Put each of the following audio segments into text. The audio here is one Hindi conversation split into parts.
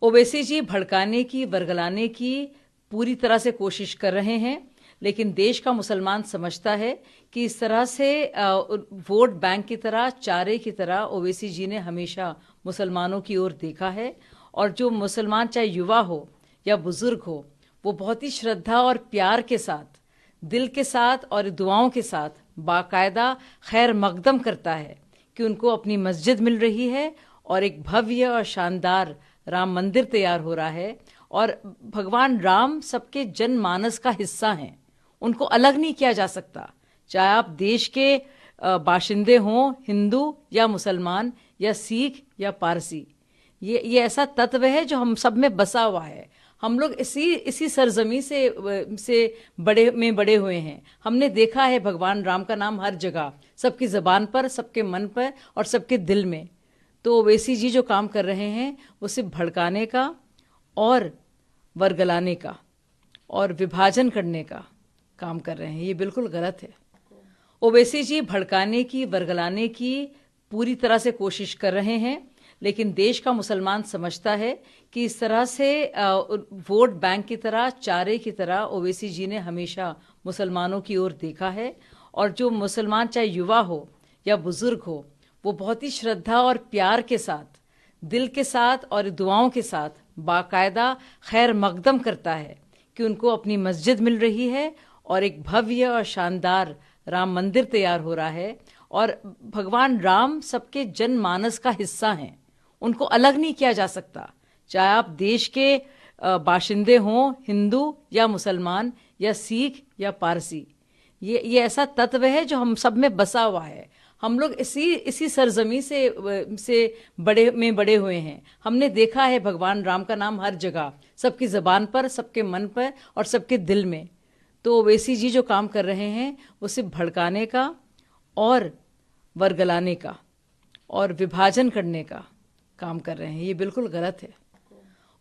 ओवैसी जी भड़काने की, वर्गलाने की पूरी तरह से कोशिश कर रहे हैं, लेकिन देश का मुसलमान समझता है कि इस तरह से वोट बैंक की तरह, चारे की तरह ओवैसी जी ने हमेशा मुसलमानों की ओर देखा है। और जो मुसलमान चाहे युवा हो या बुजुर्ग हो, वो बहुत ही श्रद्धा और प्यार के साथ, दिल के साथ और दुआओं के साथ बाकायदा खैर मकदम करता है कि उनको अपनी मस्जिद मिल रही है और एक भव्य और शानदार राम मंदिर तैयार हो रहा है। और भगवान राम सबके जनमानस का हिस्सा हैं, उनको अलग नहीं किया जा सकता, चाहे आप देश के बाशिंदे हों, हिंदू या मुसलमान या सिख या पारसी। ये ऐसा तत्व है जो हम सब में बसा हुआ है। हम लोग इसी सरजमी से बड़े हुए हैं। हमने देखा है भगवान राम का नाम हर जगह, सबकी ज़बान पर, सबके मन पर और सबके दिल में। तो ओवैसी जी जो काम कर रहे हैं वो सिर्फ भड़काने का और वर्गलाने का और विभाजन करने का काम कर रहे हैं। ये बिल्कुल गलत है। ओवैसी जी भड़काने की, वर्गलाने की पूरी तरह से कोशिश कर रहे हैं, लेकिन देश का मुसलमान समझता है कि इस तरह से वोट बैंक की तरह, चारे की तरह ओवैसी जी ने हमेशा मुसलमानों की ओर देखा है। और जो मुसलमान चाहे युवा हो या बुजुर्ग हो, वो बहुत ही श्रद्धा और प्यार के साथ, दिल के साथ और दुआओं के साथ बाकायदा खैर मकदम करता है कि उनको अपनी मस्जिद मिल रही है और एक भव्य और शानदार राम मंदिर तैयार हो रहा है। और भगवान राम सबके जनमानस का हिस्सा हैं, उनको अलग नहीं किया जा सकता, चाहे आप देश के बाशिंदे हों, हिंदू या मुसलमान या सिख या पारसी। ये ऐसा तत्व है जो हम सब में बसा हुआ है। हम लोग इसी सरजमी से बड़े हुए हैं। हमने देखा है भगवान राम का नाम हर जगह, सबकी ज़बान पर, सबके मन पर और सबके दिल में। तो ओवैसी जी जो काम कर रहे हैं वो सिर्फ भड़काने का और वर्गलाने का और विभाजन करने का काम कर रहे हैं। ये बिल्कुल गलत है।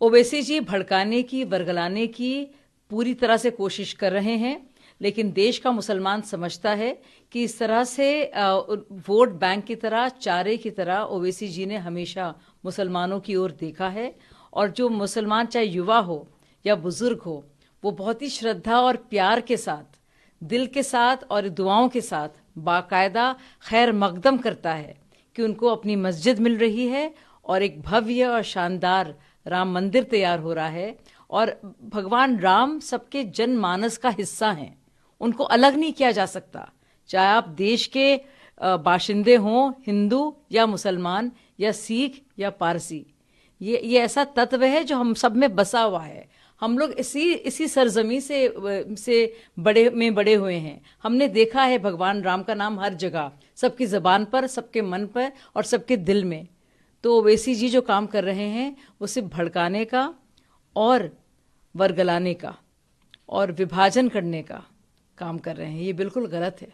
ओवैसी जी भड़काने की, वर्गलाने की पूरी तरह से कोशिश कर रहे हैं, लेकिन देश का मुसलमान समझता है कि इस तरह से वोट बैंक की तरह, चारे की तरह ओवैसी जी ने हमेशा मुसलमानों की ओर देखा है। और जो मुसलमान चाहे युवा हो या बुजुर्ग हो, वो बहुत ही श्रद्धा और प्यार के साथ, दिल के साथ और दुआओं के साथ बाकायदा खैर मकदम करता है कि उनको अपनी मस्जिद मिल रही है और एक भव्य और शानदार राम मंदिर तैयार हो रहा है। और भगवान राम सबके जनमानस का हिस्सा हैं, उनको अलग नहीं किया जा सकता, चाहे आप देश के बाशिंदे हों, हिंदू या मुसलमान या सिख या पारसी। ये ऐसा तत्व है जो हम सब में बसा हुआ है। हम लोग इसी सरजमी से बड़े हुए हैं। हमने देखा है भगवान राम का नाम हर जगह, सबकी ज़बान पर, सबके मन पर और सबके दिल में। तो ओवैसी जी जो काम कर रहे हैं वो सिर्फ भड़काने का और वर्गलाने का और विभाजन करने का काम कर रहे हैं। ये बिल्कुल गलत है।